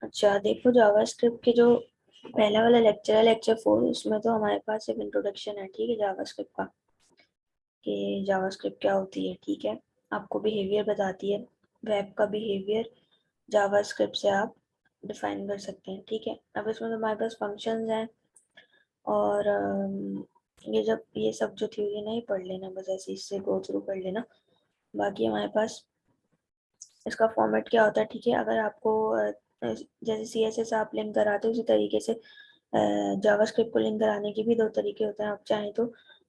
अच्छा देखो, जावास्क्रिप्ट के जो पहला वाला लेक्चर है, लेक्चर 4, उसमें तो हमारे पास एक इंट्रोडक्शन है, ठीक है, जावास्क्रिप्ट का, कि जावास्क्रिप्ट क्या होती है, ठीक है। आपको बिहेवियर बताती है, वेब का बिहेवियर जावास्क्रिप्ट से आप डिफाइन कर सकते हैं, ठीक है। अब इसमें तो हमारे पास फंक्शंस हैं, और ये सब जो थ्योरी नहीं पढ़ लेना, बस ऐसे इससे गो थ्रू कर लेना। बाकी हमारे पास इसका फॉर्मेट क्या होता है, ठीक है। अगर आपको जैसे CSS आप लिंक कराते हो, उसी तरीके से जावास्क्रिप्ट को लिंक कराने के भी दो तरीके होते हैं। आप चाहें तो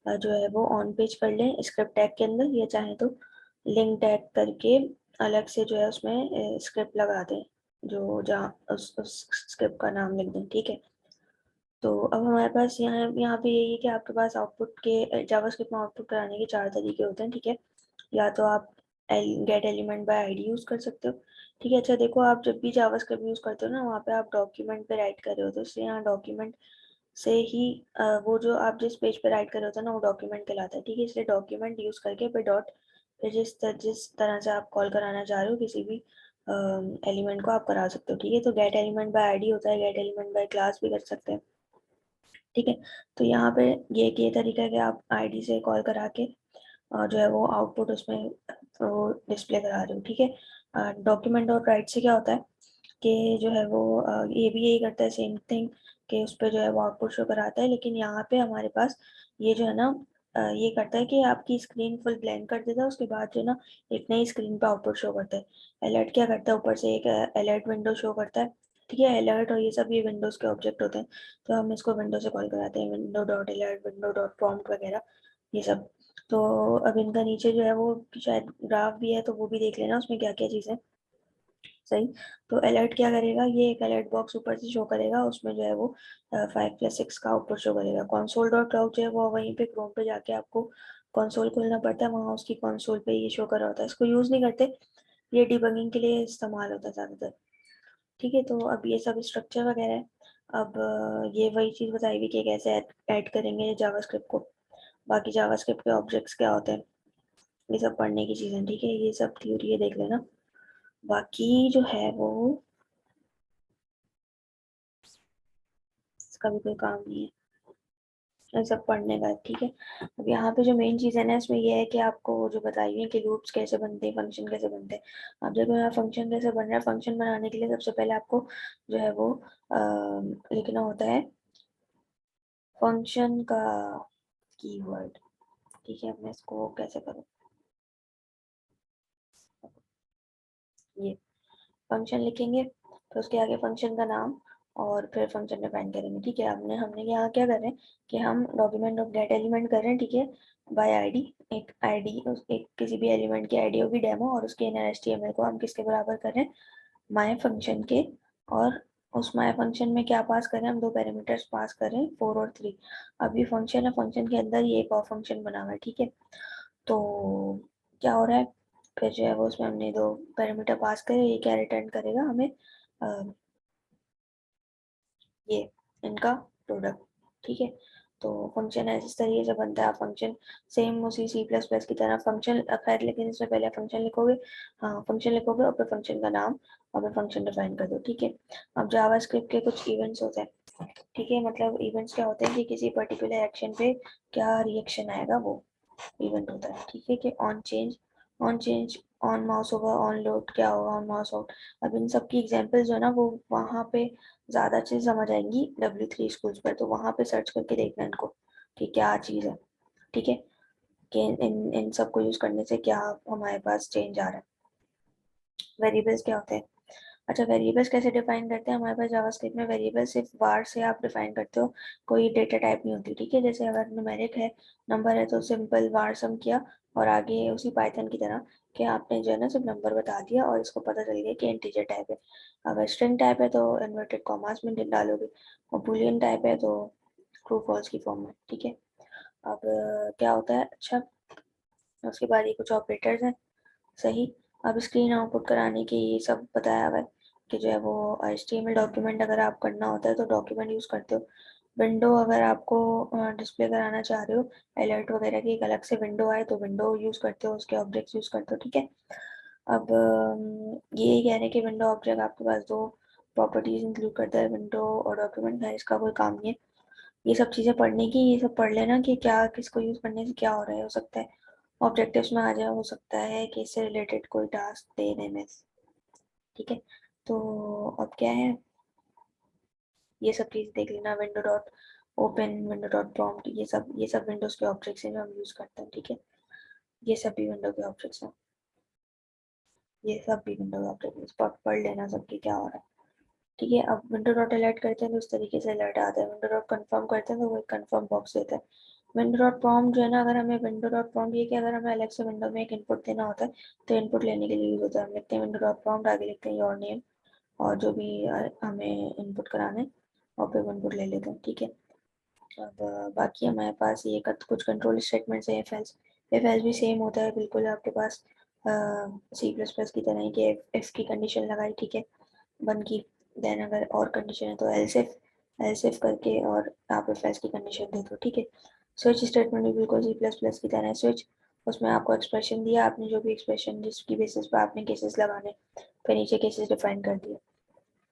जो है वो ऑन पेज कर लें स्क्रिप्ट टैग के अंदर, या चाहें तो लिंक टैग करके अलग से जो है उसमें स्क्रिप्ट लगा दें, जो जहाँ उस स्क्रिप्ट का नाम लिख दें, ठीक है। तो अब हमारे पास यहाँ यहाँ पे यही है कि आपके पास आउटपुट के जावास्क्रिप्ट में आउटपुट कराने के चार तरीके होते हैं, ठीक है। या तो आप gate element by ID use कर सकते हो, ठीक है। अच्छा देखो, आप जब भी जावास्क्रिप्ट यूज करते हो ना, वहाँ पे आप डॉक्यूमेंट पे राइट कर रहे हो, तो इसलिए यहाँ डॉक्यूमेंट से ही वो जो आप जिस पेज पे राइट कर रहे होते हैं ना, वो डॉक्यूमेंट कहलाता है, ठीक है। इसलिए डॉक्यूमेंट यूज करके फिर डॉट, फिर जिस तरह से आप कॉल कराना चाह रहे हो किसी भी एलिमेंट को, आप करा सकते हो, ठीक है। तो गेट एलिमेंट बाय आईडी होता है, गेट एलिमेंट बाय क्लास भी कर सकते हैं, ठीक है। तो यहाँ पे ये तरीका है कि आप आईडी से कॉल करा के और जो है वो आउटपुट उसमें वो डिस्प्ले करा रहे हो, ठीक है। डॉक्यूमेंट और राइट से क्या होता है कि जो है वो ये भी यही करता है, सेम थिंग, कि उस पर जो है वो आउटपुट शो कराता है। लेकिन यहाँ पे हमारे पास ये जो है ना, ये करता है कि आपकी स्क्रीन फुल ब्लैंक कर देता है, उसके बाद जो है ना एक नई स्क्रीन पे आउटपुट शो करता है। अलर्ट क्या करता है, ऊपर से एक अलर्ट विंडो शो करता है, ठीक है। अलर्ट और ये सब ये विंडोज के ऑब्जेक्ट होते हैं, तो हम इसको विंडो से कॉल कराते हैं, window dot alert, window dot prompt वगैरह, ये सब। तो अब इनका नीचे जो है वो शायद ग्राफ भी है, तो वो भी देख लेना उसमें क्या क्या चीज़ें, सही। तो अलर्ट क्या करेगा, ये एक अलर्ट बॉक्स ऊपर से शो करेगा, उसमें जो है वो 5+6 का आउटपुट शो करेगा। कंसोल डॉट लॉग जो है वो वहीं पे क्रोम पे जाके आपको कंसोल खोलना पड़ता है, वहाँ उसकी कंसोल पे ये शो कर रहा होता है। इसको यूज़ नहीं करते, ये डिबगिंग के लिए इस्तेमाल होता है ज़्यादातर, ठीक है। तो अब ये सब स्ट्रक्चर वगैरह है। अब ये वही चीज़ बताई हुई कि कैसे ऐड करेंगे जावास्क्रिप्ट को। बाकी जावास्क्रिप्ट के ऑब्जेक्ट्स क्या होते हैं, ये सब पढ़ने की चीज़ें, ठीक है। ये सब थ्योरी है, देख लेना। बाकी जो है वो इसका भी कोई काम नहीं है, ये सब पढ़ने का, ठीक है। अब यहाँ पे जो मेन चीज़ है ना, इसमें ये है कि आपको जो बताई हुई है कि लूप्स कैसे बनते हैं, फंक्शन कैसे बनते हैं। अब देखो यहाँ फंक्शन कैसे बन रहा है, फंक्शन बनाने के लिए सबसे पहले आपको जो है वो लिखना होता है फंक्शन का कीवर्ड, ठीक है। अब मैं इसको कैसे करूँ, ये फंक्शन लिखेंगे, तो उसके आगे फंक्शन का नाम, और फिर फंक्शन डिफाइन करेंगे, ठीक है। हमने हमने यहाँ क्या कर रहे हैं कि हम डॉक्यूमेंट ऑफ गेट एलिमेंट कर रहे हैं, ठीक है, बाय आईडी। एक आईडी, एक किसी भी एलिमेंट की आईडी होगी डेमो, और उसके इनर HTML को हम किसके बराबर कर रहे हैं, माय फंक्शन के। और उस माय फंक्शन में क्या पास करें, हम दो पैरामीटर्स पास करें, 4 और 3। अब ये फंक्शन है, फंक्शन के अंदर ये एक और फंक्शन बना हुआ है, ठीक है। तो क्या हो रहा है, फिर जो है वो उसमें हमने दो पैरामीटर पास करे, ये क्या रिटर्न करेगा हमें, अ, ये इनका प्रोडक्ट, ठीक है। तो फंक्शन ऐसे इस तरीके से बनता है। फंक्शन सेम उसी C++ की तरह फंक्शन, खैर लेकिन इसमें पहले फंक्शन लिखोगे, हाँ फंक्शन लिखोगे, और फिर फंक्शन का नाम, और फिर फंक्शन डिफाइन कर दो, ठीक है। अब जावास्क्रिप्ट के कुछ इवेंट्स होते हैं, ठीक है। मतलब इवेंट्स क्या होते हैं कि किसी पर्टिकुलर एक्शन पे क्या रिएक्शन आएगा, वो इवेंट होता है, ठीक है। कि ऑन चेंज, ऑन माउस होगा, ऑन लोड क्या होगा, ऑन माउस आउट। अब इन सब की एग्जांपल जो है ना, वो वहाँ पे ज़्यादा अच्छे से समझ आएंगी W3 स्कूल्स पर, तो वहाँ पे सर्च करके देखना इनको कि क्या चीज़ है, ठीक है। कि इन इन सब को यूज़ करने से क्या हमारे पास चेंज आ रहा है। वेरिएबल्स क्या होते हैं, अच्छा वेरिएबल्स कैसे डिफाइन करते हैं, हमारे पास जावास्क्रिप्ट में वेरिएबल सिर्फ var से आप डिफाइन करते हो, कोई डेटा टाइप नहीं होती, ठीक है। जैसे अगर न्यूमेरिक है, नंबर है, तो सिंपल var सम किया, और आगे उसी पाइथन की तरह कि आपने जो है ना सिर्फ नंबर बता दिया, और इसको पता चल गया कि इंटीजर टाइप है। अगर स्ट्रिंग टाइप है तो इन्वर्टेड कॉमास में डालोगे, और बुलियन टाइप है तो ट्रू फॉल्स की फॉर्म में, ठीक है। अब क्या होता है, अच्छा उसके बाद ये कुछ ऑपरेटर्स हैं, सही। अब स्क्रीन आउटपुट कराने के ये सब बताया हुआ है कि जो है वो HTML डॉक्यूमेंट अगर आप करना होता है तो डॉक्यूमेंट यूज़ करते हो। विंडो अगर आपको डिस्प्ले कराना चाह रहे हो, अलर्ट वगैरह की एक अलग से विंडो आए, तो विंडो यूज़ करते हो, उसके ऑब्जेक्ट्स यूज़ करते हो, ठीक है। अब ये कह रहे हैं कि विंडो ऑब्जेक्ट आपके पास दो प्रॉपर्टीज इंक्लूड करता है विंडो और डॉक्यूमेंट है, इसका कोई काम नहीं है ये सब चीज़ें पढ़ने की। ये सब पढ़ लेना कि क्या किसको यूज़ करने से क्या हो रहा है, हो सकता है ऑब्जेक्टिव्स में आ जाए, हो सकता है कि इससे रिलेटेड कोई टास्क दे दें में। ठीक है, तो अब क्या है, ये सब चीज़ देख लेना। Window dot open, window dot prompt, ये सब विंडोज़ के ऑब्जेक्ट्स हैं जो हम यूज़ करते हैं। ठीक है, ये सब भी विंडो के ऑब्जेक्ट्स हैं, ये सब भी विंडो के ऑब्जेक्ट्स पढ़ लेना सबके क्या हो रहा है। ठीक है, अब विंडो डॉट अलर्ट करते हैं तो उस तरीके से अलर्ट आता है। विंडो डॉट कन्फर्म करते हैं तो वो एक कन्फर्म बॉक्स देता है। विंडो डॉट प्रॉम्प्ट जो है ना, अगर हमें विंडो डॉट प्रॉम्प्ट ये कि अगर हमें अलग से विंडो में एक इनपुट देना होता है तो इनपुट लेने के लिए यूज होता है। हम लिखते हैं विंडो डॉट प्रॉम्प्ट, आगे लिखते हैं योर नेम और जो भी हमें इनपुट कराना है और फिर इनपुट ले लेते हैं। ठीक है, अब बाकी हमारे पास ये कुछ कंट्रोल स्टेटमेंट्स है। एफ एल्स भी सेम होता है बिल्कुल आपके पास सी प्लस प्लस की तरह ही कि एफ की कंडीशन लगाई, ठीक है, वन की, देन अगर और कंडीशन है तो एल्स इफ करके और आप एफ एल्स की कंडीशन दे दो। ठीक है, स्विच स्टेटमेंट भी बिल्कुल सी प्लस प्लस की तरह है। स्विच, उसमें आपको एक्सप्रेशन दिया, आपने जो भी एक्सप्रेशन जिसकी बेसिस पर आपने केसेस लगाने फिर नीचे केसेस डिफाइन कर दिए।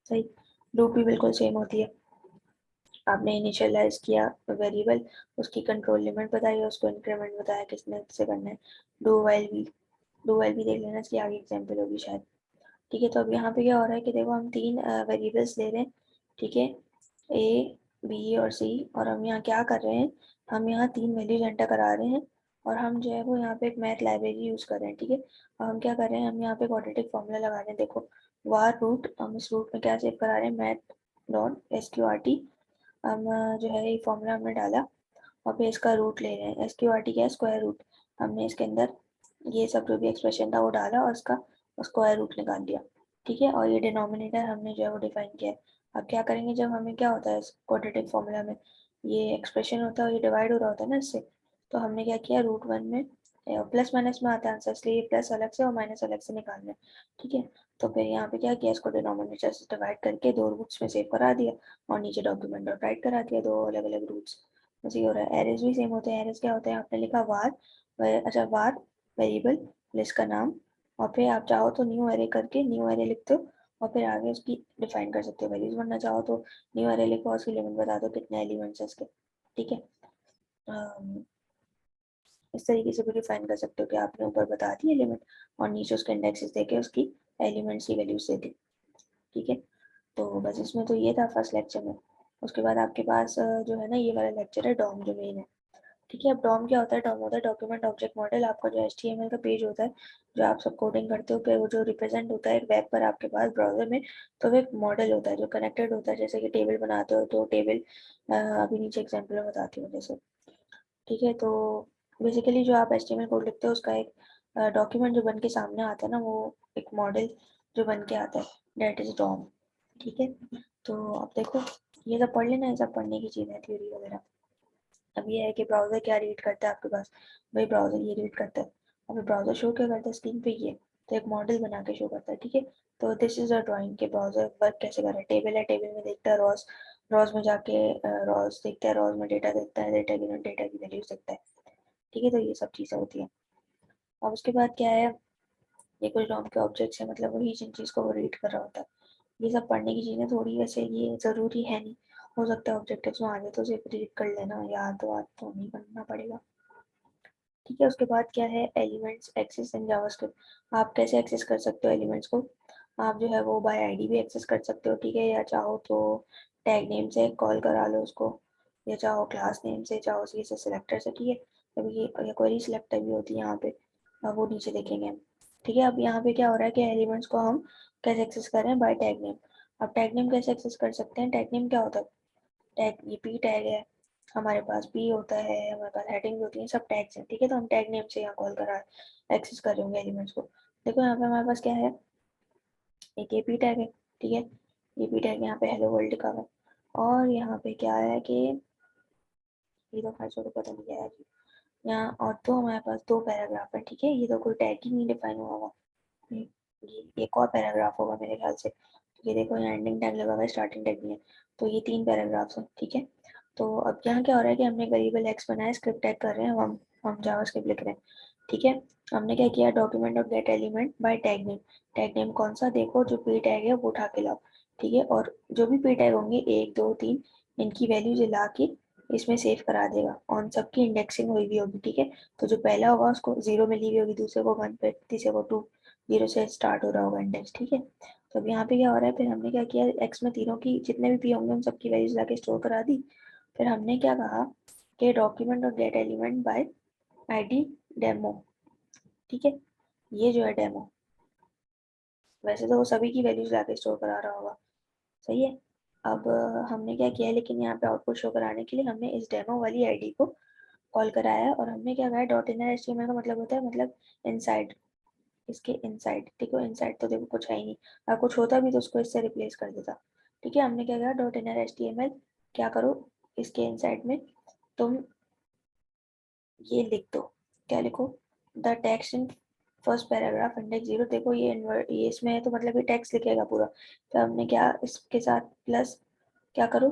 सही, लूप भी बिल्कुल सेम होती है। आपने इनिशियलाइज किया वेरिएबल, उसकी कंट्रोल लिमिट बताई और उसको इंक्रीमेंट बताया किसने से करना है। डू वाइल भी देख लेना, इसकी आगे एग्जाम्पल होगी शायद। ठीक है, तो अब यहाँ पे क्या हो रहा है कि देखो हम तीन वेरिएबल्स ले रहे हैं। ठीक है, ए, बी और सी, और हम यहाँ क्या कर रहे हैं, हम यहाँ तीन वैल्यूज एंटर करा रहे हैं और हम जो है वो यहाँ पे एक मैथ लाइब्रेरी यूज़ कर रहे हैं। ठीक है, अब हम क्या कर रहे हैं, हम यहाँ पे क्वाड्रेटिक फॉर्मूला लगा रहे हैं। देखो वार रूट, हम इस रूट में क्या सेव करा रहे हैं, मैथ डॉट SQRT। हम जो है ये फॉर्मूला हमने डाला और फिर इसका रूट ले रहे हैं। SQRT क्या है, स्क्वायर रूट। हमने इसके अंदर ये सब जो भी एक्सप्रेशन था वो डाला और इसका स्क्वायर रूट निकाल दिया। ठीक है, और ये डिनोमिनेटर हमने जो है वो डिफाइन किया है। अब क्या करेंगे, जब हमें क्या होता है क्वाड्रेटिक फॉर्मूला में ये एक्सप्रेशन होता है और ये डिवाइड हो रहा होता है ना इससे, तो हमने क्या किया, रूट वन में प्लस माइनस में आता है आंसर, इसलिए प्लस अलग से और माइनस अलग से निकालना है। ठीक है, तो फिर यहाँ पे क्या किया, इसको डिनोमिनेटर से डिवाइड करके दो रूट्स में सेव करा दिया और नीचे डॉक्यूमेंट डॉट राइट करा दिया, दो अलग अलग रूट्स। बस ये हो रहा है। एरेज भी सेम होते हैं। एरेज क्या होता है, आपने लिखा वार, अच्छा वार वेरिएबल लिस्ट का नाम, और फिर आप चाहो तो न्यू एरे करके न्यू एरे लिखते हो और फिर आगे उसकी डिफाइन कर सकते हो वैल्यूज, बनना चाहो तो न्यू एरे लिखो और उसकी लिमिट बता दो कितने एलिमेंट्स है इसके। ठीक है, इस तरीके से भी डिफाइन कर सकते हो कि आपने ऊपर बता दी लिमिट और नीचे उसके इंडेक्सेस देके उसकी एलिमेंट्स की वैल्यूज दे दी। ठीक है, तो बस इसमें तो ये था फर्स्ट लेक्चर में। उसके बाद आपके पास जो है ना ये वाला लेक्चर है डॉम जो मेन है। ठीक है, अब डॉम क्या होता है, डॉम होता है डॉक्यूमेंट ऑब्जेक्ट मॉडल। आपका जो HTML का पेज होता है जो आप सब कोडिंग करते हो, फिर वो जो रिप्रेजेंट होता है वेब पर आपके पास ब्राउजर में, तो वो एक मॉडल होता है जो कनेक्टेड होता है। जैसे कि टेबल बनाते हो तो टेबल, अभी नीचे एग्जाम्पल में बताती हूँ जैसे। ठीक है, तो बेसिकली जो आप HTML कोड लिखते हो उसका एक डॉक्यूमेंट जो बन के सामने आता है ना, वो एक मॉडल जो बन के आता है, डेट इज डॉम। ठीक है, तो अब देखो ये सब पढ़ लेना, ये सब पढ़ने की चीज़ है, थ्योरी वगैरह। अब ये है कि ब्राउज़र क्या रीड करता है आपके पास, भाई ब्राउज़र ये रीड करता है। अब ब्राउज़र शो क्या करता है स्क्रीन पे, ये तो एक मॉडल बना के शो करता है। ठीक है, तो दिस इज अ ड्राइंग के ब्राउज़र वर्क कैसे कर रहा है। टेबल है, टेबल में देखता है रॉस, रॉस में जाके रॉस देखता है, रॉस में डेटा देखता है, डेटा की वैल्यूज देखता है। ठीक है, तो ये सब चीज़ें होती हैं। अब उसके बाद क्या है, ये कुछ डॉम के ऑब्जेक्ट्स है, मतलब वही जिन चीज़ को वो रीड कर रहा होता है। ये सब पढ़ने की चीज़ें थोड़ी, वैसे ये ज़रूरी है नहीं, हो सकता है ऑब्जेक्टिव्स में आ जाए तो सिर्फ रीड कर लेना, याद तो नहीं करना पड़ेगा। ठीक है, उसके बाद क्या है, एलिमेंट्स एक्सेस इन जावास्क्रिप्ट। आप कैसे एक्सेस कर सकते हो एलिमेंट्स को, आप जो है वो बाय आईडी भी एक्सेस कर सकते हो। ठीक है, या चाहो तो टैग नेम से कॉल करा लो उसको, या चाहो क्लास नेम से, चाहो CSS सेलेक्टर से। ठीक है, अभी ये क्वेरी सेलेक्टर भी होती है यहाँ पे, अब वो नीचे देखेंगे हम। ठीक है, अब यहाँ पे क्या हो रहा है कि एलिमेंट्स को हम कैसे एक्सेस कर रहे हैं, बाय टैग नेम। अब टैग नेम कैसे एक्सेस कर सकते हैं, टैग नेम क्या होता है, टैग ये पी टैग है, हमारे पास पी होता है, हमारे पास हेडिंग होती है, सब टैग्स हैं। ठीक है, तो हम टैग नेम से यहाँ कॉल करा एक्सेस कर रहे होंगे एलिमेंट्स को। देखो यहाँ पे हमारे पास क्या है, एक ये पी टैग है। ठीक है, ये पी टैग यहाँ पे हेलो वर्ल्ड लिखा हुआ है, और यहाँ पे क्या है कि ये तो खैर छोड़ो, पता नहीं क्या है जी। यहाँ और तो हमारे पास दो पैराग्राफ है। ठीक है, ये तो कोई टैग ही नहीं डिफाइन हुआ होगा, ये एक और पैराग्राफ होगा मेरे ख्याल से। ये देखो यहाँ एंडिंग टैग लगा हुआ है, स्टार्टिंग टैग नहीं है, तो ये तीन पैराग्राफ्स हैं। ठीक है, तो अब यहाँ क्या हो रहा है कि हमने वेरिएबल एक्स बनाया, स्क्रिप्ट टैग कर रहे हैं, हम जावास्क्रिप्ट लिख रहे हैं। ठीक है, हमने क्या किया, डॉक्यूमेंट और gate element by tag name. Tag name कौन सा, देखो जो पी टैग है वो उठा के लाओ। ठीक है, और जो भी पी टैग होंगे 1 2 3 इनकी वैल्यूज ला के इसमें सेव करा देगा, ऑन सबकी इंडेक्सिंग हुई भी होगी। ठीक है, तो जो पहला होगा उसको 0 मिली हुई होगी, दूसरे को 1 पे, तीसरे को 2, 0 से स्टार्ट हो रहा होगा इंडेक्स। ठीक है, तो अब यहाँ पे क्या हो रहा है, फिर हमने क्या किया, एक्स में तीनों की जितने भी पी होंगे उन सबकी वैल्यूज ला के स्टोर करा दी। फिर हमने क्या कहा कि डॉक्यूमेंट और gate element by ID demo. ठीक है, ये जो है डेमो, वैसे तो वो सभी की वैल्यूज लाके स्टोर करा रहा होगा, सही है। अब हमने क्या किया है, लेकिन यहाँ पे आउटपुट शो कराने के लिए हमने इस डेमो वाली आईडी को कॉल कराया है, और हमने क्या कहा, डॉट इनर एचटीएमएल का मतलब होता है मतलब इनसाइड, इसके इनसाइड। ठीक है, इनसाइड तो देखो कुछ है ही नहीं, अगर कुछ होता भी तो उसको इससे रिप्लेस कर देता। ठीक है, हमने क्या कहा, डॉट इनर एचटीएमएल क्या करो, इसके इनसाइड में तुम ये लिख दो, क्या लिखो, the text in first paragraph index 0। देखो ये इसमें है तो मतलब ये टेक्स्ट लिखेगा पूरा। तो हमने क्या इसके साथ प्लस क्या करो,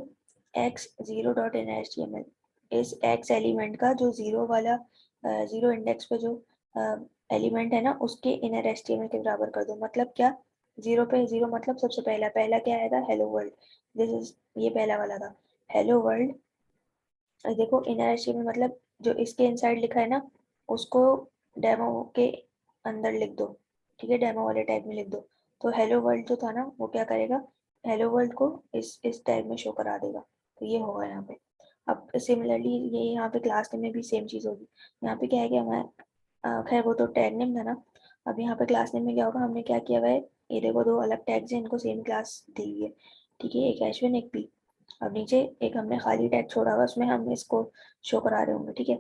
x0.html, इस x एलिमेंट का जो जीरो वाला, जीरो इंडेक्स पे जो एलिमेंट है ना, उसके इनर एचटीएमएल के बराबर कर दो। मतलब क्या, जीरो पे, जीरो मतलब सबसे पहला, पहला क्या आएगा, हेलो वर्ल्ड, दिस इज, ये पहला वाला था हेलो वर्ल्ड। देखो इनर एचटीएमएल मतलब जो इसके इनसाइड लिखा है ना, उसको डेमो के अंदर लिख दो। ठीक है, डेमो वाले टैग में लिख दो। तो हेलो वर्ल्ड जो था ना, वो क्या करेगा, हेलो वर्ल्ड को इस टैग में शो करा देगा। तो ये होगा यहाँ पे। अब सिमिलरली ये यहाँ पे क्लास नेम में भी सेम चीज़ होगी। यहाँ पे क्या है कि हमारा खैर वो तो टैग नेम था ना। अब यहाँ पे क्लास नेम में क्या होगा, हमने क्या किया हुआ है, ये देखो दो अलग टैग्स हैं, इनको सेम क्लास दी हुई है। ठीक है, एक H1 एक P। अब नीचे एक हमने खाली टैग छोड़ा हुआ, उसमें हम इसको शो करा रहे होंगे। ठीक है,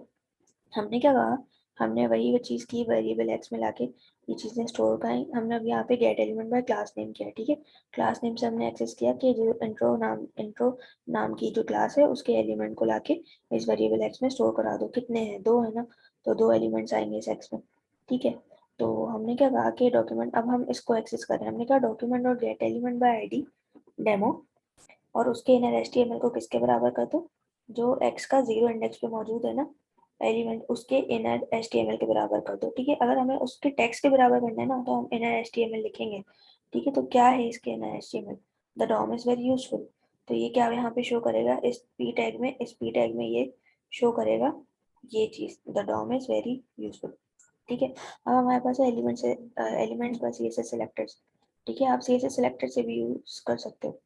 हमने क्या कहा, हमने वही वो चीज़ की, वेरिएबल एक्स में लाके ये चीज़ें स्टोर कराई। हमने अब यहाँ पे gate element by class name किया। ठीक है, क्लास नेम से हमने एक्सेस किया कि जो इंट्रो नाम की जो क्लास है उसके एलिमेंट को लाके इस वेरिएबल एक्स में स्टोर करा दो। कितने हैं, दो है ना, तो दो एलिमेंट्स आएंगे इस एक्स में। ठीक है, तो हमने क्या कहा कि डॉक्यूमेंट, अब हम इसको एक्सेस करें, हमने कहा डॉक्यूमेंट और gate element by ID demo, और उसके इनर एचटीएमएल को किसके बराबर कर दो, जो एक्स का जीरो इंडेक्स पे मौजूद है ना एलिमेंट, उसके इनर एचटीएमएल के बराबर कर दो। ठीक है, अगर हमें उसके टेक्स्ट के बराबर करना है ना, तो हम इनर एचटीएमएल लिखेंगे। ठीक है, तो क्या है इसके inner HTML, the DOM is very useful. तो ये क्या यहाँ पे शो करेगा, इस पी टैग में, इस पी टैग में ये शो करेगा ये चीज, the DOM is very useful. ठीक है, अब हमारे पास है एलिमेंट से एलिमेंट्स पर CSS सेलेक्टर्स। ठीक है, आप CSS सेलेक्टर से भी यूज कर सकते हो।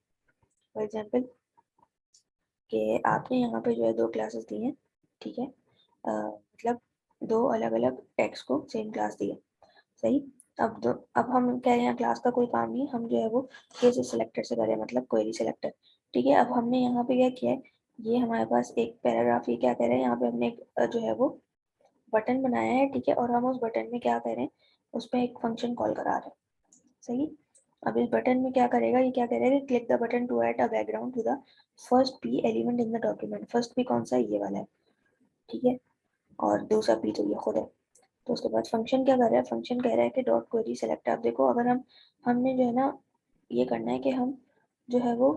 फॉर एग्जाम्पल कि आपने यहाँ पे जो है दो क्लासेस दी हैं। ठीक है, मतलब दो अलग अलग टैग्स को सेम क्लास दी है, सही। अब हम कह रहे हैं क्लास का कोई काम नहीं, हम जो है वो केस सिलेक्टर से करें, मतलब क्वेरी सिलेक्टर। ठीक है, अब हमने यहाँ पे क्या किया है, ये हमारे पास एक पैराग्राफ, ये क्या कह रहे हैं, यहाँ पे हमने एक जो है वो बटन बनाया है। ठीक है, और हम उस बटन में क्या कह रहे हैं, उस पर एक फंक्शन कॉल करा रहे हैं, सही। अब इस बटन में क्या करेगा, ये क्या करेगा, click the button to add a background to the first P element in the document. First P कौन सा है, ये वाला है। ठीक है, और दूसरा पी तो ये खुद है। तो उसके बाद फंक्शन क्या कर रहा है, फंक्शन कह रहा है कि डॉट क्वेरी सेलेक्ट। आप देखो, अगर हमने जो है ना ये करना है कि हम जो है वो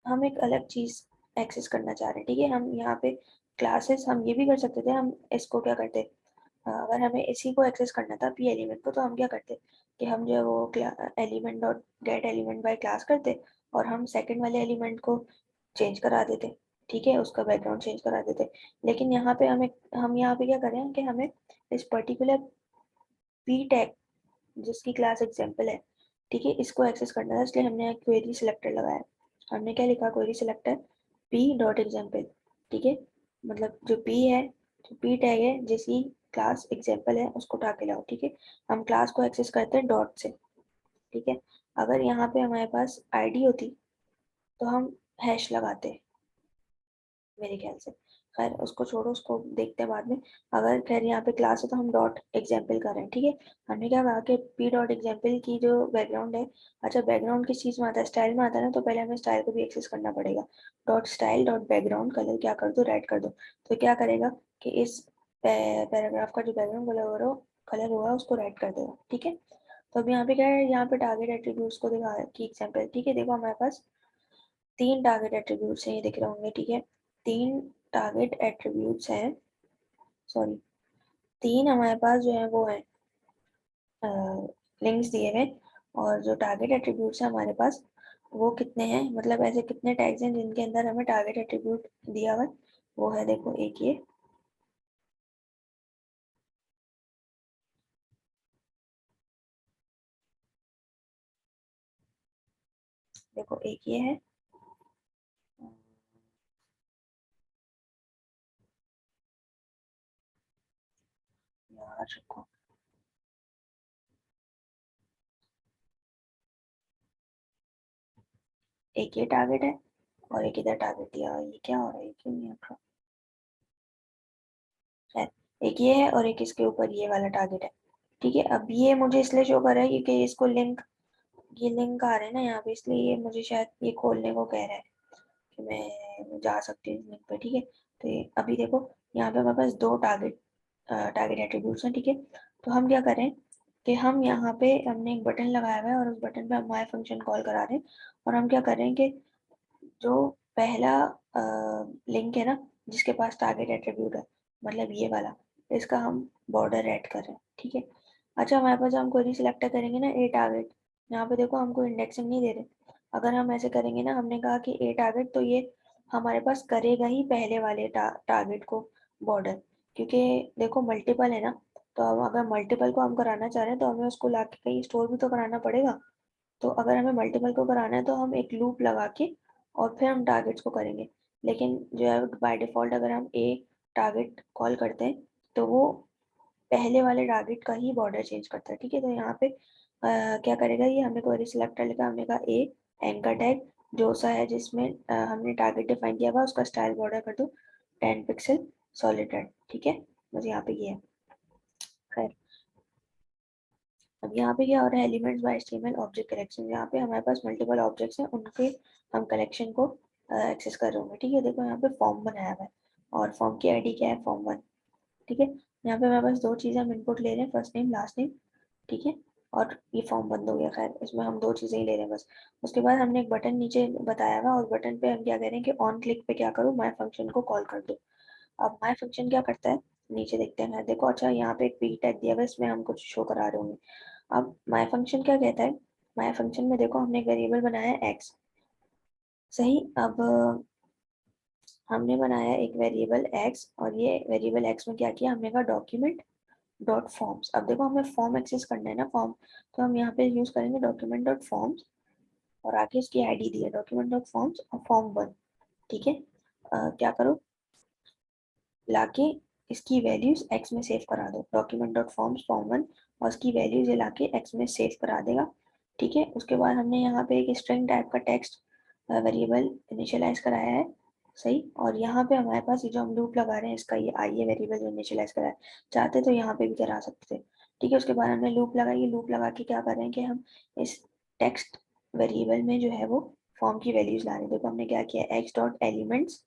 हम एक अलग चीज एक्सेस करना चाह रहे हैं। ठीक है, हम यहाँ पे क्लासेस हम ये भी कर सकते थे, हम इसको क्या करते, अगर हमें इसी को एक्सेस करना था पी एलिमेंट को, तो हम क्या करते कि हम जो है वो element dot gate element by class करते, और हम सेकंड वाले एलिमेंट को चेंज करा देते। ठीक है, उसका बैकग्राउंड चेंज करा देते। लेकिन यहाँ पे हम यहाँ पे क्या करें कि हमें इस पर्टिकुलर पी टैग जिसकी क्लास एग्जाम्पल है, ठीक है, इसको एक्सेस करना था, इसलिए हमने क्वेरी सिलेक्टर लगाया। हमने क्या लिखा, query selector P dot example. ठीक है, मतलब जो पी है, जो पी टैग है जिसकी क्लास एग्जाम्पल है, उसको उठा के लाओ। ठीक है, हम क्लास को एक्सेस करते हैं डॉट से। ठीक है, अगर यहाँ पे हमारे पास आईडी होती तो हम हैश लगाते मेरे ख्याल से। खैर उसको छोड़ो, उसको देखते हैं बाद में। अगर खैर यहाँ पे क्लास है तो हम डॉट एग्जाम्पल कर रहे हैं। ठीक है, हमने क्या कहा कि पी डॉट एग्जाम्पल की जो बैकग्राउंड है, अच्छा बैकग्राउंड किस चीज़ में आता है, स्टाइल में आता है ना, तो पहले हमें स्टाइल को भी एक्सेस करना पड़ेगा। Dot style dot background colour क्या कर दो, रेड कर दो। तो क्या करेगा कि इस पैराग्राफ का जो बैकग्राउंड कलर होगा उसको रेड कर देगा। ठीक है, तो अब यहाँ पे क्या है, यहाँ पे टारगेट एट्रीब्यूट्स को दिखा की एग्जाम्पल। ठीक है, देखो हमारे पास तीन टारगेट एट्रीब्यूट्स हैं, ये दिख रहे होंगे। ठीक है, तीन टारगेट एट्रीब्यूट्स हैं, सॉरी, तीन हमारे पास जो है वो है लिंक्स दिए हुए, और जो टारगेट एट्रीब्यूट्स है हमारे पास वो कितने हैं, मतलब ऐसे कितने टैग्स हैं जिनके अंदर हमें टारगेट एट्रीब्यूट दिया हुआ है, वो है देखो एक ये, देखो एक ये है, यार रुको, एक ये टारगेट है और एक इधर टारगेट दिया हुआ है। ये क्या हो रहा है, ये क्यों नहीं हट रहा, खैर एक ये है और एक इसके ऊपर ये वाला टारगेट है। ठीक है, अब ये मुझे इसलिए शो कर रहा है क्योंकि इसको लिंक, ये लिंक आ रहे हैं ना यहाँ पे, इसलिए ये मुझे शायद ये खोलने को कह रहा है कि मैं जा सकती हूँ इस लिंक पे। ठीक है, तो अभी देखो यहाँ पे हमारे पास दो टारगेट एट्रीब्यूट्स हैं। ठीक है, तो हम क्या करें कि हम यहाँ पे हमने एक बटन लगाया हुआ है और उस बटन पे हम माय फंक्शन कॉल करा रहे हैं, और हम क्या करें कि जो पहला लिंक है ना जिसके पास टारगेट एट्रीब्यूट है, मतलब ये वाला, इसका हम बॉर्डर ऐड कर रहे हैं। ठीक है, अच्छा हमारे पास हम क्वेरी सिलेक्ट करेंगे ना ए टारगेट, यहाँ पे देखो हमको इंडेक्सिंग नहीं दे रहे। अगर हम ऐसे करेंगे ना, हमने कहा कि ए टारगेट, तो ये हमारे पास करेगा ही पहले वाले टारगेट को बॉर्डर, क्योंकि देखो मल्टीपल है ना, तो अब अगर मल्टीपल को हम कराना चाह रहे हैं तो हमें उसको ला के कहीं स्टोर भी तो कराना पड़ेगा। तो अगर हमें मल्टीपल को कराना है तो हम एक लूप लगा के और फिर हम टारगेट्स को करेंगे। लेकिन जो है बाय डिफ़ॉल्ट अगर हम ए टारगेट कॉल करते हैं तो वो पहले वाले टारगेट का ही बॉर्डर चेंज करता है। ठीक है, तो यहाँ पे क्या करेगा ये, हमने क्वेरी सिलेक्टर लिखा, हमने कहा ए एंकर टैग जो सा है जिसमें हमने टारगेट डिफाइन किया हुआ उसका स्टाइल बॉर्डर कर दो 10 पिक्सल सॉलिड रेड। ठीक है, बस यहाँ पे ये है। खैर, अब यहाँ पे क्या हो रहा है, elements bye HTML object collection, यहाँ पे हमारे पास मल्टीपल ऑब्जेक्ट्स हैं, उनके हम कलेक्शन को एक्सेस कर रहे होंगे। ठीक है, देखो यहाँ पे फॉर्म बनाया हुआ है और फॉर्म की आईडी क्या है, फॉर्म 1। ठीक है, यहाँ पे हमारे पास दो चीज़ें हम इनपुट ले रहे हैं, फर्स्ट नेम लास्ट नेम। ठीक है, और ये फॉर्म बंद हो गया, खैर इसमें हम दो चीज़ें ही ले रहे हैं बस। उसके बाद हमने एक बटन नीचे बताया हुआ, उस बटन पे हम क्या करें कि ऑन क्लिक पे क्या करूँ, माय फंक्शन को कॉल कर दो। अब माय फंक्शन क्या करता है, नीचे देखते हैं, देखो अच्छा यहाँ पे एक पी टैग दिया हुआ है, इसमें हम कुछ शो करा रहे होंगे। अब माय फंक्शन क्या कहता है, माय फंक्शन में देखो हमने एक वेरिएबल बनाया है एक्स, सही। अब हमने बनाया एक वेरिएबल एक्स और ये वेरिएबल एक्स में क्या किया, हमने कहा डॉक्यूमेंट डॉट फॉर्म्स। अब देखो हमें फॉर्म एक्सेस करना है ना, फॉर्म, तो हम यहाँ पे यूज करेंगे डॉक्यूमेंट डॉट फॉर्म्स और आगे इसकी आईडी दी है डॉक्यूमेंट डॉट फॉर्म्स और फॉर्म 1। ठीक है, क्या करो, लाके इसकी वैल्यूज एक्स में सेव करा दो, डॉक्यूमेंट डॉट फॉर्म्स फॉर्म 1 और इसकी वैल्यूज ये लाके एक्स में सेव करा देगा। ठीक है, उसके बाद हमने यहाँ पे एक स्ट्रिंग टाइप का टेक्स्ट वेरिएबल इनिशियलाइज कराया है, सही। और यहाँ पे हमारे पास ये जो हम लूप लगा रहे हैं इसका ये आई है वेरिएबल जो इनिशियलाइज कराया है, चाहते तो यहाँ पे भी करा सकते थे। ठीक है, उसके बाद हमने लूप लगाई, लूप लगा के क्या कर रहे हैं कि हम इस टेक्स्ट वेरिएबल में जो है वो फॉर्म की वैल्यूज ला रहे हैं। देखो हमने क्या किया, x dot elements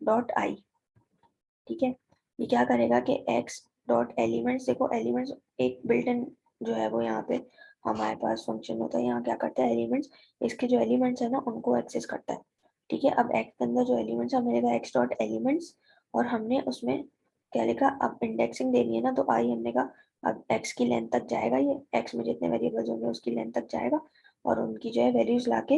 dot I. ठीक है, ये क्या करेगा कि x डॉट एलिमेंट्स, देखो एलिमेंट्स एक बिल्ट इन जो है वो यहाँ पे हमारे पास फंक्शन होता है, यहाँ क्या करता है एलिमेंट्स, इसके जो एलिमेंट्स है ना उनको एक्सेस करता है। ठीक है, अब x के अंदर जो एलिमेंट्स है मिलेगा x डॉट एलिमेंट्स, और हमने उसमें क्या लिखा, अब इंडेक्सिंग देनी है ना, तो आई हमने कहा अब x की लेंथ तक जाएगा, ये x में जितने वेरिएबल्स होंगे उसकी लेंथ तक जाएगा और उनकी जो है वैल्यूज लाके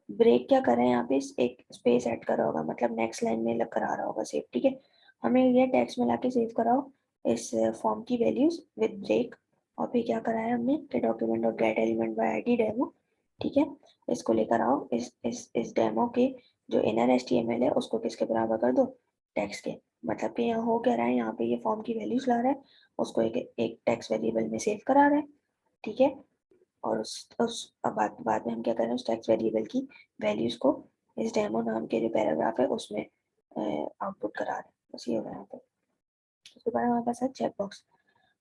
ब्रेक क्या कर रहे हैं यहाँ पे, एक स्पेस ऐड करा होगा, मतलब नेक्स्ट लाइन में लग करा रहा होगा सेव। ठीक है, हमें ये टेक्स्ट में लाके सेव कराओ इस फॉर्म की वैल्यूज विद ब्रेक, और फिर क्या कराया हमने कि document dot gate element by ID demo. ठीक है, इसको लेकर आओ, इस डेमो के जो इनर एचटीएमएल है उसको किसके बराबर कर दो, टेक्स्ट के। मतलब कि यहाँ हो क्या रहा है, यहाँ पे ये फॉर्म की वैल्यूज ला रहा है, उसको एक टेक्स्ट वेरिएबल में सेव करा रहा है। ठीक है, और अब बाद में हम क्या कर रहे हैं, उस टेक्स्ट वेरिएबल की वैल्यूज को इस डेमो नाम के जो पैराग्राफ है उसमें आउटपुट करा रहे हैं, बस ये हो रहा है यहाँ पे। उसके बाद हमारे पास है चेक बॉक्स।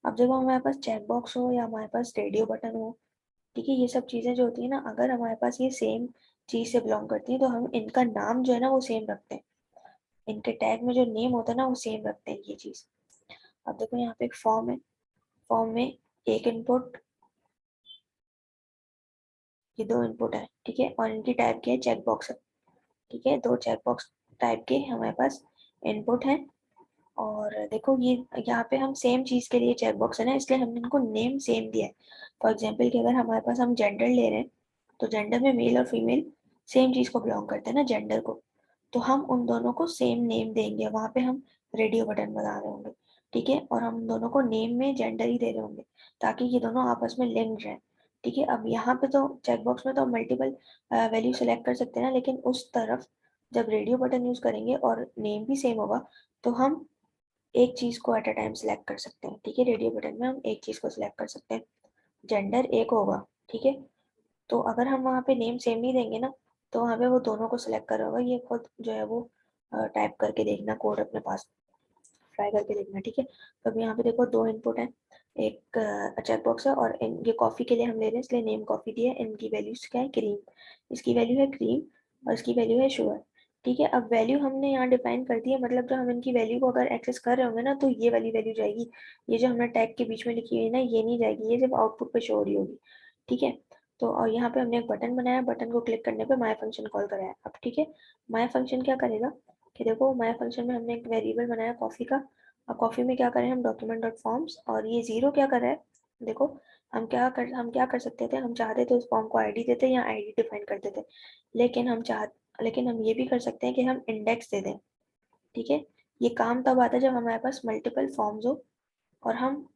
अब जब हमारे पास चेक बॉक्स हो या हमारे पास रेडियो बटन हो, ठीक है, ये सब चीज़ें जो होती है ना, अगर हमारे पास ये सेम चीज़ से बिलोंग करती है तो हम इनका नाम जो है ना वो सेम रखते हैं, इनके टैग में जो नेम होता है ना वो सेम रखते हैं ये चीज़। अब देखो यहाँ पे एक फॉर्म है, फॉर्म में एक इनपुट, ये दो इनपुट है। ठीक है, और इनकी टाइप क्या है, चेक बॉक्स है। ठीक है, दो चेक बॉक्स टाइप के हमारे पास इनपुट है और देखो ये यहाँ पे हम सेम चीज के लिए चेकबॉक्स है ना, इसलिए हमने इनको नेम सेम दिया है। फॉर एग्जाम्पल कि अगर हमारे पास हम जेंडर ले रहे हैं, तो जेंडर में मेल और फीमेल सेम चीज को बिलोंग करते हैं ना, जेंडर को, तो हम उन दोनों को सेम नेम देंगे। वहां पे हम रेडियो बटन बना रहे होंगे, ठीक है, और हम दोनों को नेम में जेंडर ही दे रहे होंगे, ताकि ये दोनों आपस में लिंक्ड रहें। ठीक है, अब यहाँ पे तो चेकबॉक्स में तो मल्टीपल वैल्यू सेलेक्ट कर सकते हैं ना, लेकिन उस तरफ जब रेडियो बटन यूज करेंगे और नेम भी सेम होगा, तो हम एक चीज को एट अ टाइम सिलेक्ट कर सकते हैं। ठीक है, रेडियो बटन में हम एक चीज को सिलेक्ट कर सकते हैं, जेंडर एक होगा। ठीक है, तो अगर हम वहाँ पे नेम सेम नहीं देंगे ना, तो वहाँ पे वो दोनों को सिलेक्ट कर होगा। ये खुद जो है वो टाइप करके देखना, कोड अपने पास ट्राई करके देखना। ठीक है, तो अभी यहाँ पे देखो दो इनपुट है, एक चेक बॉक्स है, और ये कॉफी के लिए हम ले रहे हैं, इसलिए नेम कॉफी दी है। इनकी वैल्यूज क्या है, क्रीम, इसकी वैल्यू है क्रीम, और इसकी वैल्यू है शुगर। ठीक है, अब वैल्यू हमने यहाँ डिफाइन कर दी है, मतलब जब हम इनकी वैल्यू को अगर एक्सेस कर रहे होंगे ना, तो ये वाली वैल्यू जाएगी। ये जो हमने टैग के बीच में लिखी हुई है ना, ये नहीं जाएगी, ये सिर्फ आउटपुट पे शो हो रही होगी। ठीक है, तो और यहाँ पे हमने एक बटन बनाया, बटन को क्लिक करने पे माय फंक्शन कॉल कराया। अब ठीक है, माय फंक्शन क्या करेगा कि देखो, माय फंक्शन में हमने एक वेरिएबल बनाया कॉफी का, और कॉफी में क्या करें हम, डॉक्यूमेंट डॉट फॉर्म्स, और ये जीरो क्या कर रहा है, देखो हम क्या कर सकते थे, हम चाहते थे उस फॉर्म को आईडी देते या आईडी डिफाइन कर देते, लेकिन हम ये भी कर सकते हैं कि हम इंडेक्स दे दें। ठीक है, ये काम तब आता है जब हमारे पास मल्टीपल फॉर्म्स हो, और हम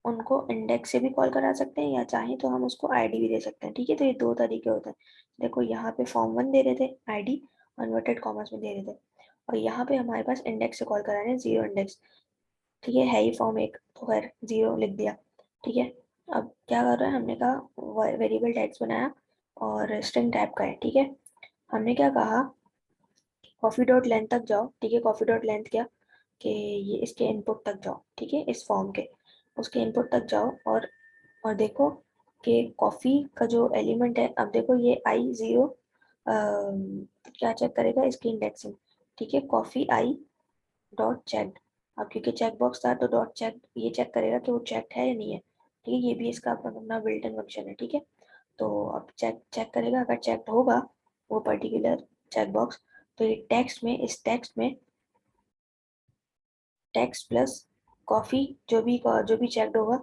उनको इंडेक्स से भी कॉल करा सकते हैं, या चाहें तो हम उसको आईडी भी दे सकते हैं। ठीक है, तो ये दो तरीके होते हैं। देखो यहाँ पे फॉर्म वन दे रहे थे आईडी, इन्वर्टेड कॉमर्स में दे रहे थे, और यहाँ पे हमारे पास इंडेक्स से कॉल करा रहे हैं, जीरो इंडेक्स। ठीक है ही फॉर्म एक, तो खैर जीरो लिख दिया। ठीक है, अब क्या कर रहा है, हमने कहा वेरिएबल टैग्स बनाया, और स्ट्रिंग टाइप का है। ठीक है, हमने क्या कहा, कॉफी डॉट लेंथ तक जाओ। ठीक है, कॉफी डॉट लेंथ क्या कि ये इसके इनपुट तक जाओ। ठीक है, इस फॉर्म के उसके इनपुट तक जाओ, और देखो कि कॉफी का जो एलिमेंट है, अब देखो ये आई जीरो क्या चेक करेगा, इसकी इंडेक्सिंग। ठीक है, कॉफी आई डॉट चेक, अब क्योंकि चेक बॉक्स था तो डॉट चेक ये चेक करेगा कि वो चेक है या नहीं है। ठीक है, ये भी इसका अपना बिल्ट इन फंक्शन है। ठीक है, तो अब चेक चेक करेगा, अगर चेक होगा वो पर्टिकुलर चेक बॉक्स, तो ये टेक्स्ट में, इस टेक्स्ट में टेक्स्ट प्लस कॉफी, जो भी चेक्ड होगा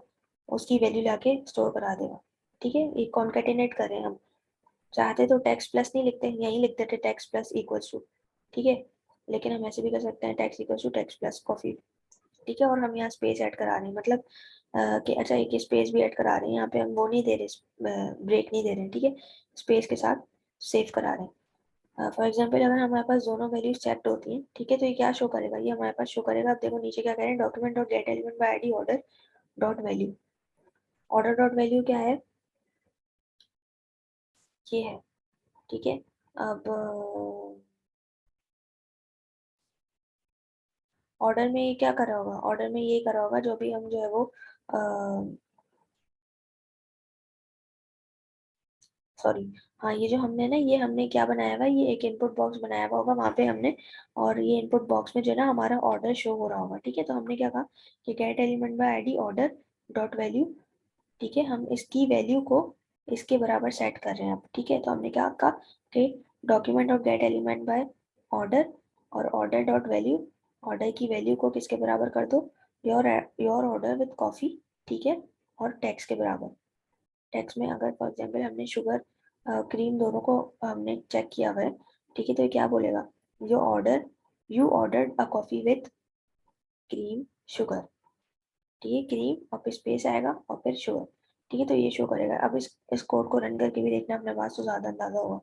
उसकी वैल्यू लाके स्टोर करा देगा। ठीक है, ये कॉन्केटिनेट कर रहे हैं हम, चाहते तो टेक्स्ट प्लस नहीं लिखते, यहीं लिख देते टेक्स्ट प्लस इक्वल्स टू। ठीक है, लेकिन हम ऐसे भी कर सकते हैं, text equals to text plus coffee. ठीक है, और हम यहाँ स्पेस ऐड करा रहे हैं, मतलब कि अच्छा एक स्पेस भी ऐड करा रहे हैं, यहाँ पे हम वो नहीं दे रहे, ब्रेक नहीं दे रहे हैं। ठीक है, स्पेस के साथ सेव करा रहे हैं। फॉर एग्जाम्पल अगर हमारे पास दोनों वैल्यूज चेक्ड होती हैं, ठीक है, तो ये क्या शो करेगा, ये हमारे पास शो करेगा। अब देखो नीचे क्या कह रहे हैं, document dot gate element by ID order dot value. Order dot value क्या है, ये है। ठीक है, अब ऑर्डर में ये क्या करा होगा, ऑर्डर में ये करा होगा जो भी हम जो है वो सॉरी, हाँ, ये जो हमने ना, ये हमने क्या बनाया हुआ है, ये एक इनपुट बॉक्स बनाया हुआ होगा वहाँ पे हमने, और ये इनपुट बॉक्स में जो है ना हमारा ऑर्डर शो हो रहा होगा। ठीक है, तो हमने क्या कहा कि gate element by ID order dot value. ठीक है, हम इसकी वैल्यू को इसके बराबर सेट कर रहे हैं अब। ठीक है, तो हमने क्या कहा कि document dot gate element by order, और ऑर्डर डॉट वैल्यू, ऑर्डर की वैल्यू को किसके बराबर कर दो, योर ऑर्डर विद कॉफी। ठीक है, और टैक्स के बराबर। टेक्स्ट में अगर फॉर एग्जांपल हमने शुगर क्रीम दोनों को हमने चेक किया हुआ है, ठीक है, तो ये क्या बोलेगा, you ordered a coffee with cream sugar. ठीक है, क्रीम और फिर स्पेस आएगा और फिर शुगर। ठीक है, तो ये शो करेगा। अब इस कोड को रन करके भी देखना, अपने पास तो ज्यादा अंदाजा होगा।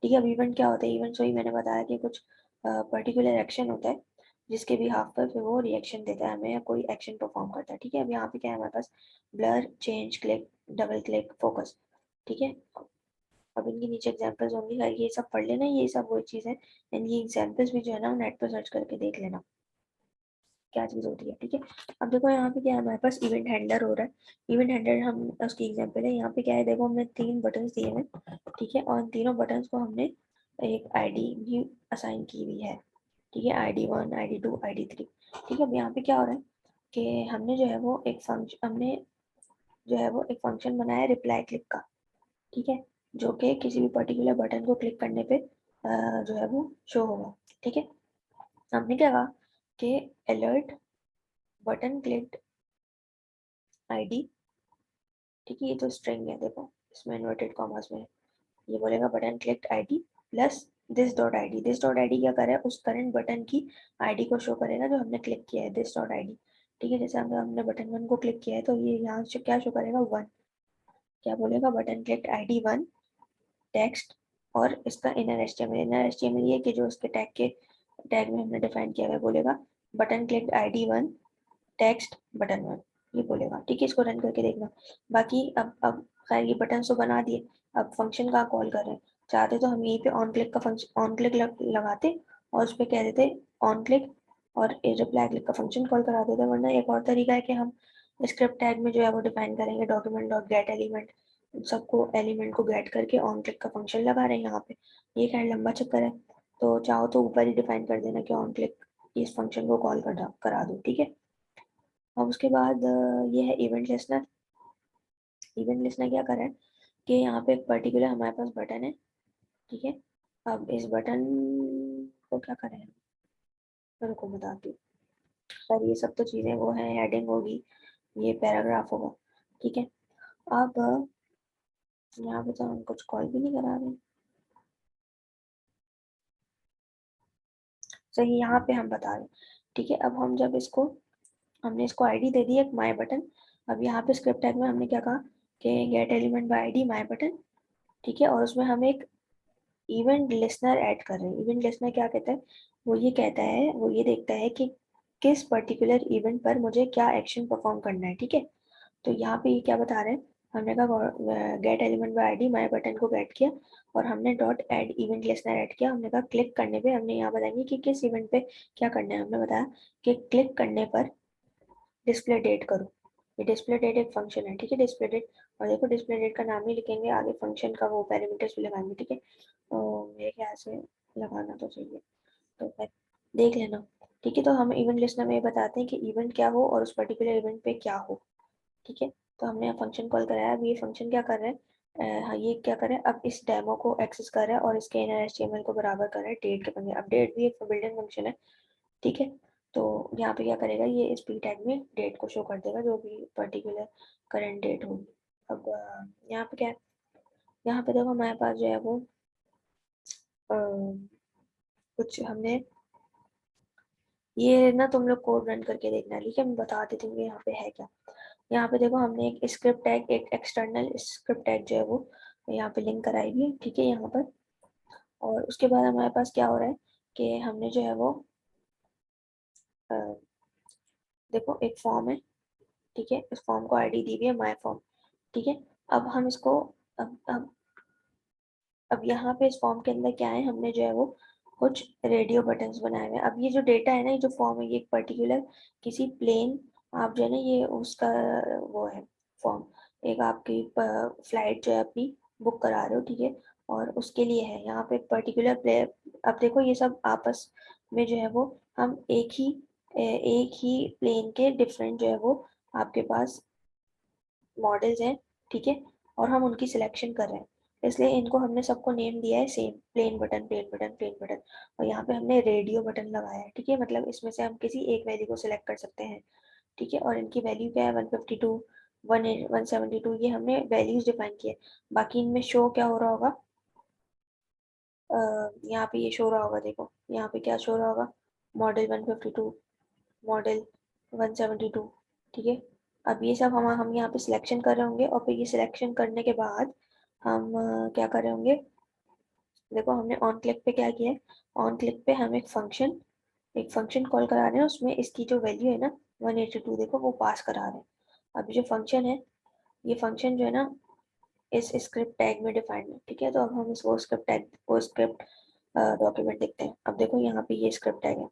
ठीक है, अब इवेंट क्या होता है, इवेंट वही मैंने बताया कि कुछ पर्टिकुलर एक्शन होता है जिसके भी हाफ पर फिर वो रिएक्शन देता है हमें, या कोई एक्शन परफॉर्म करता है। ठीक है, अब यहाँ पे क्या है हमारे पास, blur, change, click, double click, focus. ठीक है, अब इनके नीचे एग्जांपल्स होंगे, ये सब पढ़ लेना, ये सब वो चीज़ है। एंड ये एग्जांपल्स भी जो है ना नेट पर सर्च करके देख लेना क्या चीज़ होती है। ठीक है, अब देखो यहाँ पे क्या है, हमारे पास इवेंट हैंडलर हो रहा है। इवेंट हैंडलर हम उसकी एग्जांपल है, यहाँ पे क्या है, देखो हमने तीन बटन्स दिए हैं। ठीक है, और इन तीनों बटन्स को हमने एक आईडी भी असाइन की हुई है। ठीक है, ID 1, ID 2, ID 3। ठीक है, अब यहाँ पे क्या हो रहा है कि हमने जो है वो एक फंक्शन, हमने जो है वो एक फंक्शन बनाया है रिप्लाई क्लिक का। ठीक है, जो कि किसी भी पर्टिकुलर बटन को क्लिक करने पे जो है वो शो होगा। ठीक है, हमने क्या कहा कि अलर्ट बटन क्लिक्ड आईडी, ठीक है, ये तो स्ट्रिंग है, देखो इसमें इन्वर्टेड कॉमास में है। ये बोलेगा button clicked ID plus this dot ID. This dot ID क्या करे, उस करंट बटन की आईडी को शो करेगा जो हमने क्लिक किया है, दिस डॉट आईडी। ठीक है, जैसे हमने बटन 1 को क्लिक किया है तो ये यहाँ से क्या शो करेगा, 1। क्या बोलेगा, बटन क्लिक्ड आईडी 1 टेक्स्ट, और इसका इनर एचटीएमएल। इनर एचटीएमएल ये कि जो उसके टैग में हमने डिफाइन किया है, बोलेगा button clicked ID 1 text button 1, ये बोलेगा। ठीक है, इसको रन करके देखना। बाकी अब खैर ये बटन तो बना दिए, अब फंक्शन का कॉल कर रहे हैं। चाहते तो हम यहीं पे ऑन क्लिक का फंक्शन ऑन क्लिक लगाते और उस पर कह देते ऑन क्लिक और रिप्लाई क्लिक का फंक्शन कॉल करा देते। वरना एक और तरीका है कि हम स्क्रिप्ट टैग में जो है वो डिफाइन करेंगे डॉक्यूमेंट डॉट गेट एलिमेंट, सबको एलिमेंट को गेट करके ऑन क्लिक का फंक्शन लगा रहे हैं यहाँ पे। ये खैर लंबा चक्कर है, तो चाहो तो ऊपर ही डिफाइन कर देना कि ऑन क्लिक इस फंक्शन को कॉल करा दो। ठीक है, अब उसके बाद ये है इवेंट लिस्नर। इवेंट लिस्नर क्या कर रहा है कि यहाँ पे एक पर्टिकुलर हमारे पास बटन है, ठीक है। अब इस बटन को क्या करें, मेरे को बताती हूँ। सर ये सब तो चीज़ें वो है, हेडिंग होगी, ये पैराग्राफ होगा, ठीक है। अब यहाँ पे तो हम कुछ कॉल भी नहीं करा रहे, सही यहाँ पे हम बता रहे हैं, ठीक है। अब हम जब इसको हमने इसको आईडी दे दी एक माय बटन। अब यहाँ पे स्क्रिप्ट टैग में हमने क्या कहा कि gate element by ID my button, ठीक है, और उसमें हम एक इवेंट लिसनर ऐड कर रहे हैं। इवेंट लिसनर क्या कहता है, वो ये कहता है, वो ये देखता है कि किस पर्टिकुलर इवेंट पर मुझे क्या एक्शन परफॉर्म करना है, ठीक है। तो यहाँ पे ये क्या बता रहे हैं, हमने कहा gate element by ID my button को गेट किया और हमने dot add event listener add किया। हमने कहा क्लिक करने पे हमने यहाँ बताएंगे कि किस इवेंट पे क्या करना है। हमने बताया कि क्लिक करने पर डिस्प्ले डेट करो। ये डिस्प्ले डेट एक फंक्शन है, ठीक है, डिस्प्ले डेट। और देखो डिस्प्ले डेट का नाम ही लिखेंगे, आगे फंक्शन का वो पैरामीटर्स भी लगाएंगे, ठीक है। तो मेरे ख्याल से लगाना तो चाहिए, तो फिर देख लेना, ठीक है। तो हम इवेंट लिस्टनर में ये बताते हैं कि इवेंट क्या हो और उस पर्टिकुलर इवेंट पे क्या हो, ठीक है। तो हमने यहाँ फंक्शन कॉल कराया। अब ये फंक्शन क्या कर रहे हैं, हाँ ये क्या कर रहे हैं, अब इस डेमो को एक्सेस कर रहा है और इसके इनर एचटीएमएल को बराबर कर रहा है डेट के फंक्शन। अब डेट भी एक बिल्डिंग फंक्शन है, ठीक है। तो यहाँ पे क्या करेगा, ये इस पी टैग में डेट को शो कर देगा, जो भी पर्टिकुलर करंट डेट होगी। अब यहाँ पे क्या है, यहाँ पे देखो हमारे पास जो है वो अ, कुछ हमने ये ना, तुम लोग कोड रन करके देखना, ठीक है, मैं बता देती हूँ यहाँ पे है क्या। यहाँ पे देखो हमने एक स्क्रिप्ट टैग, एक एक्सटर्नल स्क्रिप्ट टैग जो है वो यहाँ पे लिंक कराई भी है, ठीक है, यहाँ पर। और उसके बाद हमारे पास क्या हो रहा है कि हमने जो है वो अ, देखो एक फॉर्म है, ठीक है, इस फॉर्म को आईडी दी हुई है माय फॉर्म, ठीक है। अब हम इसको अब यहाँ पे इस फॉर्म के अंदर क्या है, हमने जो है वो कुछ रेडियो बटन्स बनाए हुए हैं। अब ये जो डेटा है ना, ये जो फॉर्म है, ये एक पर्टिकुलर किसी प्लेन, आप जो है ना ये उसका वो है फॉर्म, एक आपकी फ्लाइट जो है अपनी बुक करा रहे हो, ठीक है, और उसके लिए है यहाँ पे पर्टिकुलर प्ले। अब देखो ये सब आपस में जो है वो हम एक ही प्लेन के डिफरेंट जो है वो आपके पास मॉडल्स हैं, ठीक है, और हम उनकी सिलेक्शन कर रहे हैं, इसलिए इनको हमने सबको नेम दिया है same, plain button plain button plain button. और यहाँ पे हमने रेडियो बटन लगाया है, ठीक है, मतलब इसमें से हम किसी एक वैल्यू को सिलेक्ट कर सकते हैं, ठीक है। और इनकी वैल्यू क्या है, 152 172, ये हमने वैल्यूज डिफाइन किए। बाकी इनमें शो क्या हो रहा होगा, यहाँ पे ये शो रहा होगा, देखो यहाँ पे क्या शो रहा होगा, मॉडल 152, मॉडल 172, ठीक है। अब ये सब हम यहाँ पे सिलेक्शन कर रहे होंगे और फिर ये सिलेक्शन करने के बाद हम क्या कर रहे होंगे, देखो हमने ऑन क्लिक पे क्या किया है, ऑन क्लिक पे हम एक फंक्शन कॉल करा रहे हैं, उसमें इसकी जो वैल्यू है ना 182, देखो वो पास करा रहे हैं। अब जो फंक्शन है, ये फंक्शन जो है ना इस स्क्रिप्ट टैग में डिफाइंड है, ठीक है। तो अब हम इस वो स्क्रिप्ट टैग वो स्क्रिप्ट डॉक्यूमेंट देखते हैं। अब देखो यहाँ पे ये स्क्रिप्ट टैग है,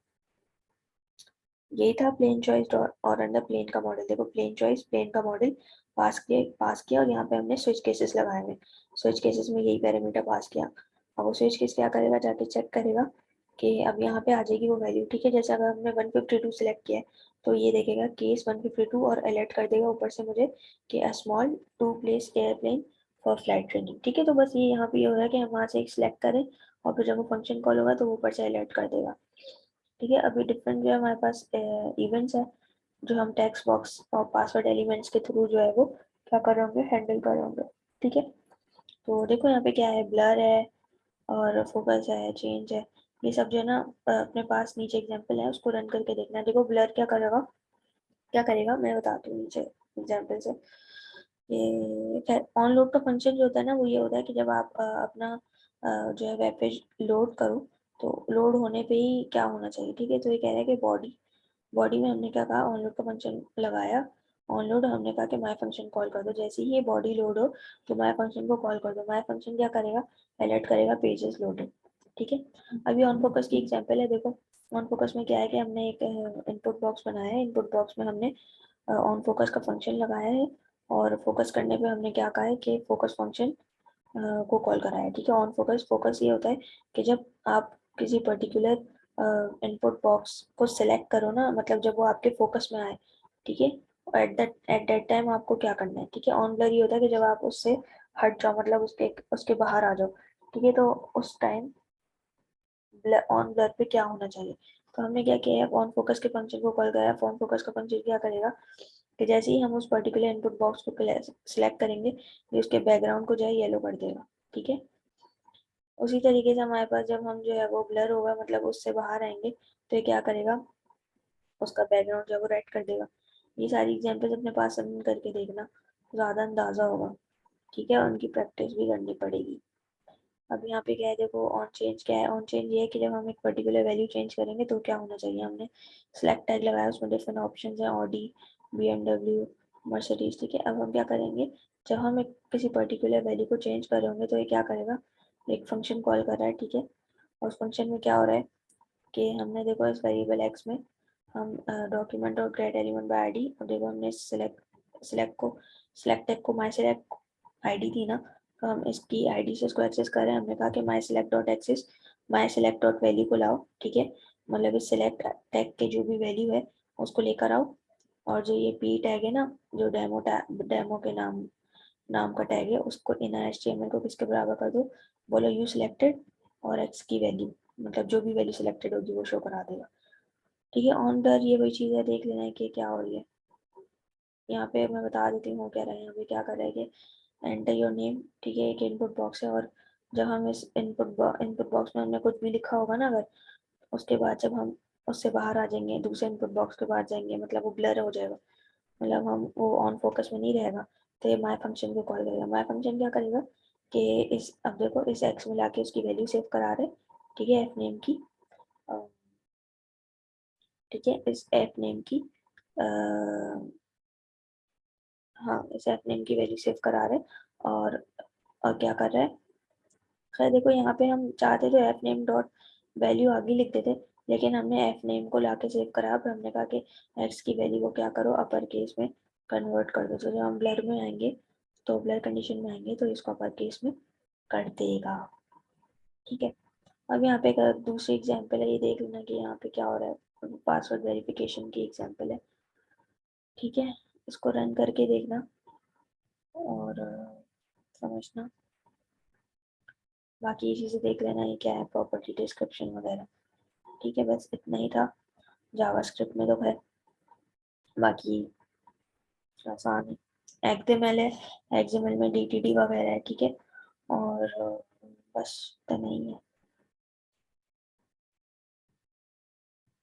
यही था प्लेन चॉइस और अंडर प्लेन का मॉडल। देखो प्लेन चॉइस प्लेन का मॉडल पास किया और यहाँ पे हमने स्विच केसेस लगाए हुए। स्विच केसेस में यही पैरामीटर पास किया। अब वो स्विच केस क्या करेगा, जाके चेक करेगा कि अब यहाँ पे आ जाएगी वो वैल्यू, ठीक है। जैसे अगर हमने 152 सिलेक्ट किया है तो ये देखेगा केस 152 और अलर्ट कर देगा ऊपर से मुझे कि a small two place airplane for flight training, ठीक है। तो बस ये यहाँ पे ये हो रहा है कि हम वहाँ से एक सिलेक्ट करें और फिर जब वो फंक्शन कॉल होगा तो वो ऊपर से अलर्ट कर देगा, ठीक है। अभी डिफरेंट जो है हमारे पास इवेंट्स है, जो हम टेक्स्ट बॉक्स और पासवर्ड एलिमेंट्स के थ्रू जो है वो क्या करेंगे, हैंडल करेंगे। ठीक है, तो देखो यहाँ पे क्या है, ब्लर है और फोकस है, चेंज है, ये सब जो है ना अपने पास नीचे एग्जांपल है, उसको रन करके देखना। देखो ब्लर क्या करेगा, क्या करेगा मैं बताती हूँ नीचे एग्जांपल से। ये खैर ऑन लोड का फंक्शन जो होता है ना, वो ये होता है कि जब आप अपना जो है वेब पेज लोड करो, तो लोड होने पे ही क्या होना चाहिए। ठीक है, तो ये कह रहा है कि बॉडी, बॉडी में हमने क्या कहा, ऑन लोड का फंक्शन लगाया। ऑन लोड हमने कहा कि माय फंक्शन कॉल कर दो, जैसे ही ये बॉडी लोड हो तो माय फंक्शन को कॉल कर दो। माय फंक्शन क्या करेगा, अलर्ट करेगा पेजेस लोडेड। ठीक है, अभी ऑन फोकस की एग्जांपल है। देखो ऑन फोकस में क्या है कि हमने एक इनपुट बॉक्स बनाया है, इनपुट बॉक्स में हमने ऑन फोकस का फंक्शन लगाया है, और फोकस करने पे हमने क्या कहा है कि फोकस फंक्शन को कॉल करा है। ठीक है, ऑन फोकस, फोकस ये होता है कि जब आप किसी पर्टिकुलर इनपुट बॉक्स को सिलेक्ट करो ना, मतलब जब वो आपके फोकस में आए। ठीक है, एट दैट टाइम आपको क्या करना है। ठीक है, ऑन ब्लर ये होता है कि जब आप उससे हट जाओ, मतलब उसके उसके बाहर आ जाओ। ठीक है, तो उस टाइम ऑन ब्लर पे क्या होना चाहिए। तो हमने क्या किया है, ऑन फोकस के फंक्शन को कॉल करा है। ऑन फोकस का फंक्शन क्या करेगा कि जैसे ही हम उस पर्टिकुलर इनपुट बॉक्स को सिलेक्ट करेंगे, ये उसके बैकग्राउंड को जो है येलो कर देगा। ठीक है, उसी तरीके से हमारे पास जब हम जो है वो ब्लर होगा, मतलब उससे बाहर आएंगे, तो ये क्या करेगा, उसका बैकग्राउंड जो है वो रेड कर देगा। ये सारी एग्जांपल्स अपने पास रन करके देखना, ज़्यादा अंदाजा होगा। ठीक है, और उनकी प्रैक्टिस भी करनी पड़ेगी। अब यहाँ पे क्या है, देखो ऑन चेंज क्या है। ऑन चेंज ये है कि जब हम एक पर्टिकुलर वैल्यू चेंज करेंगे तो क्या होना चाहिए। हमने सिलेक्ट टैग लगाया, उसमें डिफरेंट ऑप्शन है, ऑडी, BMW, मर्सिडीज। ठीक है, अब हम क्या करेंगे, जब हम एक किसी पर्टिकुलर वैल्यू को चेंज कर रहे होंगे तो ये क्या करेगा, एक फंक्शन कॉल कर रहा है। ठीक है, और उस फंक्शन में क्या हो रहा है कि हमने देखो इस वेरिएबल एक्स में हम डॉक्यूमेंट और गेट एलिमेंट बाय आईडी, और देखो हमने सिलेक्ट टैग को माई सिलेक्ट आईडी थी ना, तो हम इसकी आईडी से इसको एक्सेस कर रहे हैं। हमने कहा कि माई सिलेक्ट डॉट एक्सेस माई सिलेक्ट डॉट वैल्यू को लाओ। ठीक है, मतलब इस सिलेक्ट टैग के जो भी वैल्यू है उसको लेकर आओ, और जो ये पी टैग है ना, जो डेमो के नाम नाम का टैग है, उसको इनर HTML को किसके बराबर कर दो, बोलो यू सिलेक्टेड और एक्स की वैल्यू, मतलब जो भी वैल्यू सिलेक्टेड होगी वो शो करा देगा। ठीक है, ऑन डर ये वही चीज़ है, देख लेना है कि क्या हो रही है। यहाँ पे मैं बता देती हूँ क्या रहा है। यहाँ पे क्या कर रहा है कि एंटर योर नेम। ठीक है, एक इनपुट बॉक्स है, और जब हम इस इनपुट बॉक्स में हमने कुछ भी लिखा होगा ना अगर, उसके बाद जब हम उससे बाहर आ जाएंगे, दूसरे इनपुट बॉक्स के बाद जाएंगे, मतलब वो ब्लर हो जाएगा, मतलब हम वो ऑन फोकस में नहीं रहेगा, तो ये माय फंक्शन को कॉल करेगा। माय फंक्शन क्या करेगा कि इस, अब देखो इस एक्स में लाके उसकी वैल्यू सेव करा रहे। ठीक है, एफ नेम की, ठीक है इस एफ नेम की, हाँ इस एफ नेम की वैल्यू सेव करा रहे, और क्या कर रहा है, खैर देखो यहाँ पे हम चाहते तो एफ नेम डॉट वैल्यू आगे लिख देते, लेकिन हमने एफ नेम को लाके सेव करा। अब हमने कहा कि एक्स की वैल्यू को क्या करो, अपर केस में कन्वर्ट कर दो। तो जब हम ब्लर में आएंगे, तो ब्लर कंडीशन में आएंगे तो इसको अपर केस में कर देगा। ठीक है, अब यहाँ पे एक दूसरी एग्जाम्पल है, ये देख लेना कि यहाँ पे क्या हो रहा है, पासवर्ड वेरिफिकेशन की एग्जाम्पल है। ठीक है, इसको रन करके देखना और समझना, बाकी ये चीज़ें देख लेना ये क्या है, प्रॉपर्टी डिस्क्रिप्शन वगैरह। ठीक है, बस इतना ही था जावास्क्रिप्ट में, तो खैर बाकी आसान है। एक्सएमएल है, एक्सएमएल में DTD वगैरह है। ठीक है, और बस इतना ही है।